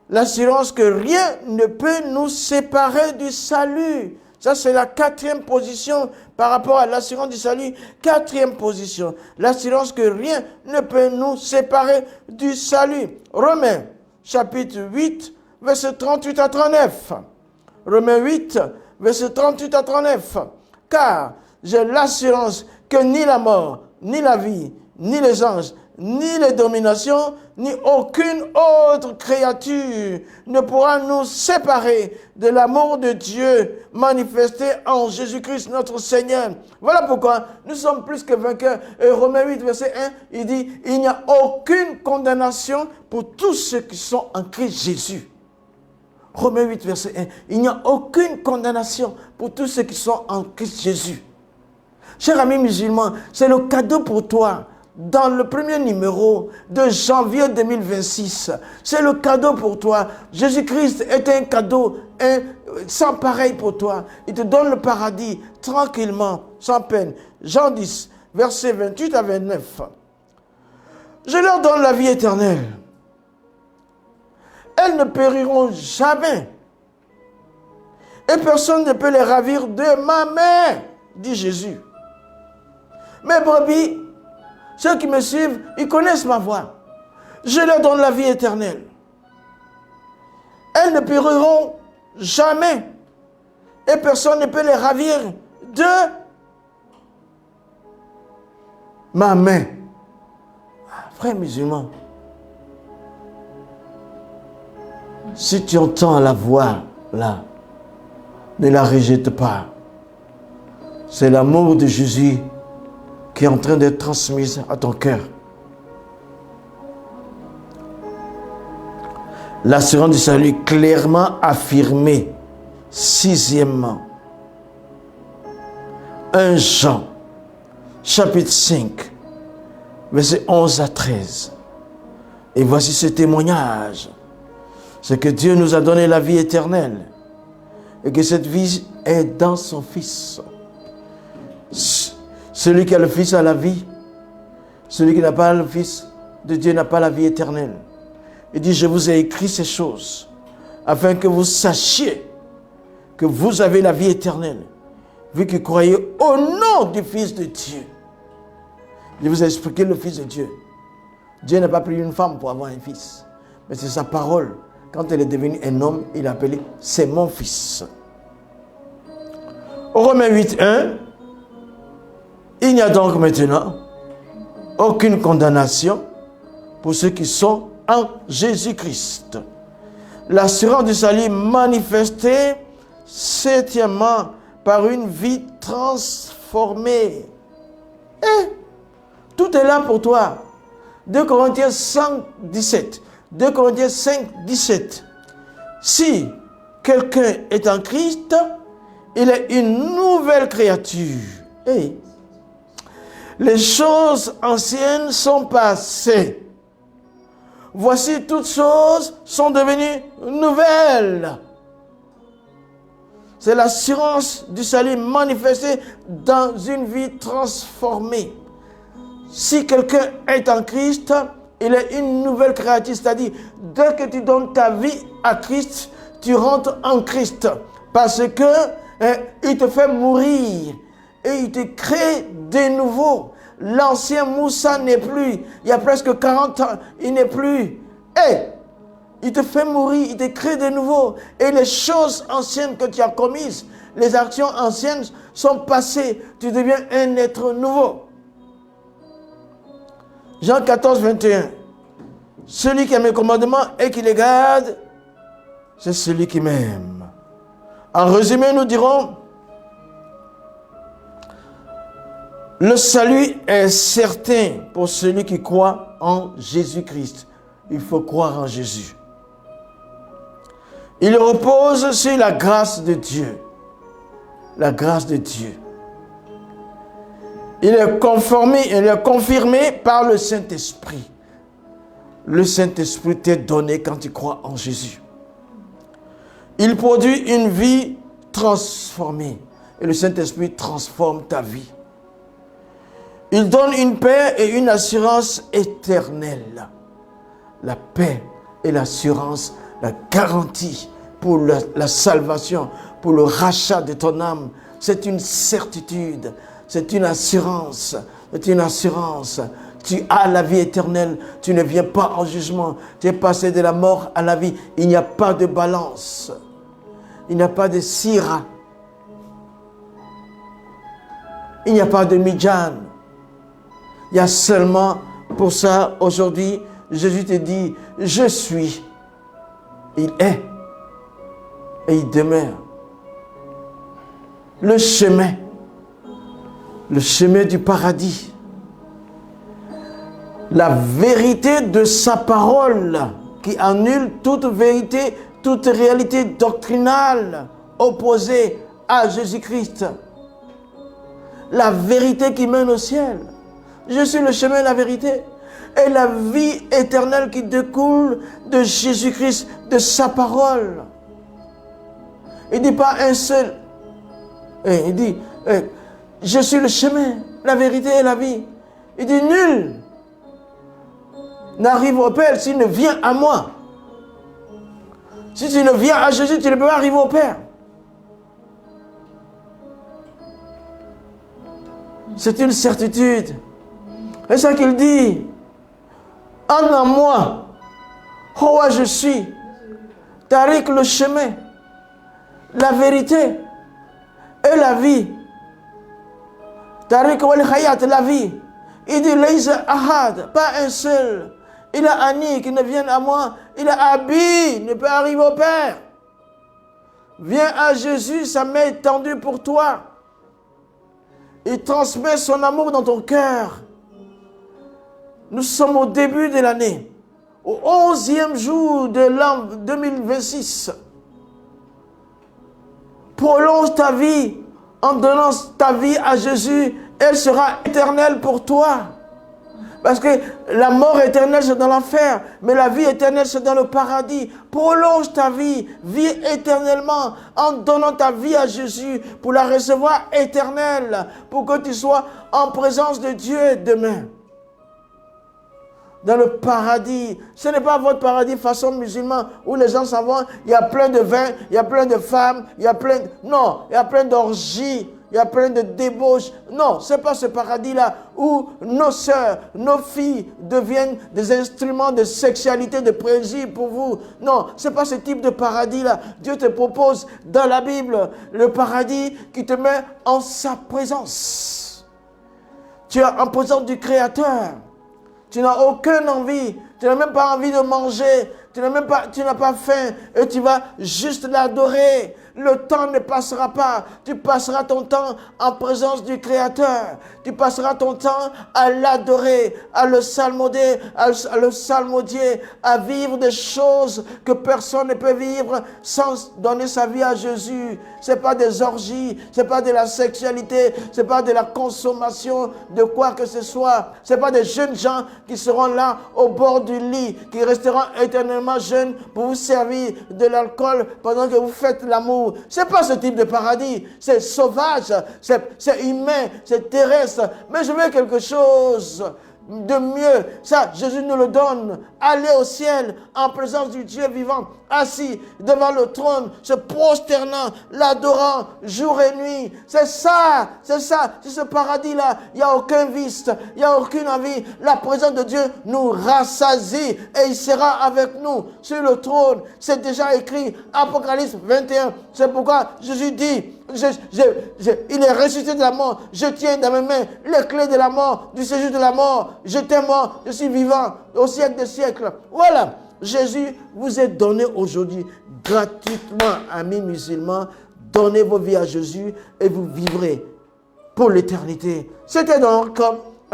L'assurance que rien ne peut nous séparer du salut. Ça, c'est la 4e position par rapport à l'assurance du salut. 4e position. L'assurance que rien ne peut nous séparer du salut. Romains chapitre 8, verset 38 à 39. Romains 8, verset 38 à 39. Car j'ai l'assurance que ni la mort, ni la vie, ni les anges, ni les dominations, ni aucune autre créature ne pourra nous séparer de l'amour de Dieu manifesté en Jésus-Christ notre Seigneur. Voilà pourquoi nous sommes plus que vainqueurs. Et Romains 8, verset 1, il dit, il n'y a aucune condamnation pour tous ceux qui sont en Christ Jésus. Romains 8, verset 1, il n'y a aucune condamnation pour tous ceux qui sont en Christ Jésus. Cher ami musulman, c'est le cadeau pour toi. Dans le premier numéro de janvier 2026, c'est le cadeau pour toi. Jésus-Christ est un cadeau sans pareil pour toi. Il te donne le paradis tranquillement, sans peine. Jean 10, versets 28 à 29. Je leur donne la vie éternelle. Elles ne périront jamais Et personne ne peut les ravir de ma main, dit Jésus. Mes brebis, ceux qui me suivent, ils connaissent ma voix. Je leur donne la vie éternelle. Elles ne périront jamais. Et personne ne peut les ravir de ma main. Frère musulman, si tu entends la voix là, ne la rejette pas. C'est l'amour de Jésus qui est en train d'être transmis à ton cœur. L'assurance du salut clairement affirmée. Sixièmement, 1 Jean, chapitre 5, versets 11 à 13. Et voici ce témoignage. C'est que Dieu nous a donné la vie éternelle. Et que cette vie est dans son Fils. Celui qui a le Fils a la vie. Celui qui n'a pas le Fils de Dieu n'a pas la vie éternelle. Il dit, je vous ai écrit ces choses afin que vous sachiez que vous avez la vie éternelle, vu que vous croyez au nom du Fils de Dieu. Je vous ai expliqué le Fils de Dieu. Dieu n'a pas pris une femme pour avoir un fils, mais c'est sa parole. Quand elle est devenue un homme, il a appelé, c'est mon fils. Romains 8:1, il n'y a donc maintenant aucune condamnation pour ceux qui sont en Jésus-Christ. L'assurance du salut manifestée septièmement par une vie transformée. Et tout est là pour toi. 2 Corinthiens 5:17. 2 Corinthiens 5:17. Si quelqu'un est en Christ, il est une nouvelle créature. Et les choses anciennes sont passées. Voici, toutes choses sont devenues nouvelles. C'est l'assurance du salut manifestée dans une vie transformée. Si quelqu'un est en Christ, il est une nouvelle créature. C'est-à-dire, dès que tu donnes ta vie à Christ, tu rentres en Christ. Parce que il te fait mourir et il te crée de nouveau. L'ancien Moussa n'est plus. Il y a presque 40 ans, il n'est plus. Et il te fait mourir, il te crée de nouveau. Et les choses anciennes que tu as commises, les actions anciennes sont passées. Tu deviens un être nouveau. Jean 14:21. Celui qui a mes commandements et qui les garde, c'est celui qui m'aime. En résumé, nous dirons, le salut est certain pour celui qui croit en Jésus-Christ. Il faut croire en Jésus. Il repose sur la grâce de Dieu. La grâce de Dieu. Il est confirmé par le Saint-Esprit. Le Saint-Esprit t'est donné quand tu crois en Jésus. Il produit une vie transformée. Et le Saint-Esprit transforme ta vie. Il donne une paix et une assurance éternelle. La paix et l'assurance, la garantie pour la salvation, pour le rachat de ton âme. C'est une certitude, c'est une assurance, c'est une assurance. Tu as la vie éternelle, tu ne viens pas en jugement, tu es passé de la mort à la vie. Il n'y a pas de balance, il n'y a pas de sira, il n'y a pas de midjan. Il y a seulement, pour ça, aujourd'hui, Jésus te dit, je suis, il est, et il demeure. Le chemin du paradis. La vérité de sa parole qui annule toute vérité, toute réalité doctrinale opposée à Jésus-Christ. La vérité qui mène au ciel. Je suis le chemin et la vérité. Et la vie éternelle qui découle de Jésus-Christ, de sa parole. Il ne dit pas un seul. Il dit, je suis le chemin, la vérité et la vie. Il dit, nul n'arrive au Père s'il ne vient à moi. Si tu ne viens à Jésus, tu ne peux pas arriver au Père. C'est une certitude. C'est ça qu'il dit. En moi, Hoa je suis. Tariq le chemin, la vérité et la vie. Tariq wal hayat, la vie. Il dit Laysa ahad, pas un seul. Il a Ani qui ne vient à moi. Il a Abi, ne peut arriver au Père. Viens à Jésus, sa main est tendue pour toi. Il transmet son amour dans ton cœur. Nous sommes au début de l'année, au 11e jour de l'an 2026. Prolonge ta vie en donnant ta vie à Jésus. Elle sera éternelle pour toi. Parce que la mort éternelle, c'est dans l'enfer. Mais la vie éternelle, c'est dans le paradis. Prolonge ta vie. Vis éternellement en donnant ta vie à Jésus pour la recevoir éternelle. Pour que tu sois en présence de Dieu demain. Dans le paradis. Ce n'est pas votre paradis façon musulman où les gens s'en vont. Il y a plein de vin, il y a plein de femmes, il y a plein... Non, il y a plein d'orgies. Il y a plein de débauches. Non, ce n'est pas ce paradis-là où nos sœurs, nos filles deviennent des instruments de sexualité, de plaisir pour vous. Non, ce n'est pas ce type de paradis-là. Dieu te propose dans la Bible le paradis qui te met en sa présence. Tu es en présence du Créateur. Tu n'as aucune envie. Tu n'as même pas envie de manger. Tu n'as pas faim. Et tu vas juste l'adorer. Le temps ne passera pas. Tu passeras ton temps en présence du Créateur. Tu passeras ton temps à l'adorer, à le salmodier, à vivre des choses que personne ne peut vivre sans donner sa vie à Jésus. Ce n'est pas des orgies, ce n'est pas de la sexualité, ce n'est pas de la consommation de quoi que ce soit. Ce n'est pas des jeunes gens qui seront là au bord du lit, qui resteront éternellement jeunes pour vous servir de l'alcool pendant que vous faites l'amour. Ce n'est pas ce type de paradis. C'est sauvage, c'est humain, c'est terrestre. Mais je veux quelque chose de mieux. Ça, Jésus nous le donne. Aller au ciel en présence du Dieu vivant, assis devant le trône, se prosternant, l'adorant jour et nuit. C'est ça, c'est ce paradis-là. Il n'y a aucun vice, il n'y a aucune envie. La présence de Dieu nous rassasie et il sera avec nous sur le trône. C'est déjà écrit, Apocalypse 21. C'est pourquoi Jésus dit, il est ressuscité de la mort. Je tiens dans mes mains les clés de la mort, du séjour de la mort. J'étais mort, je suis vivant au siècle des siècles. Voilà, Jésus vous est donné aujourd'hui gratuitement, amis musulmans. Donnez vos vies à Jésus et vous vivrez pour l'éternité. C'était donc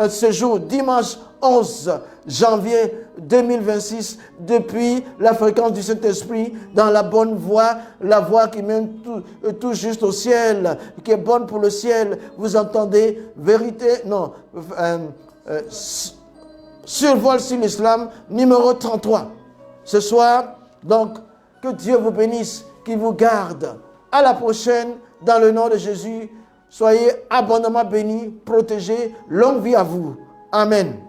ce jour, dimanche 11 janvier 2026, depuis la fréquence du Saint-Esprit, dans la bonne voie, la voie qui mène tout juste au ciel, qui est bonne pour le ciel. Vous entendez, vérité, non, survol sur l'islam, numéro 33. Ce soir, donc, que Dieu vous bénisse, qu'il vous garde. À la prochaine, dans le nom de Jésus. Soyez abondamment bénis, protégés. Longue vie à vous. Amen.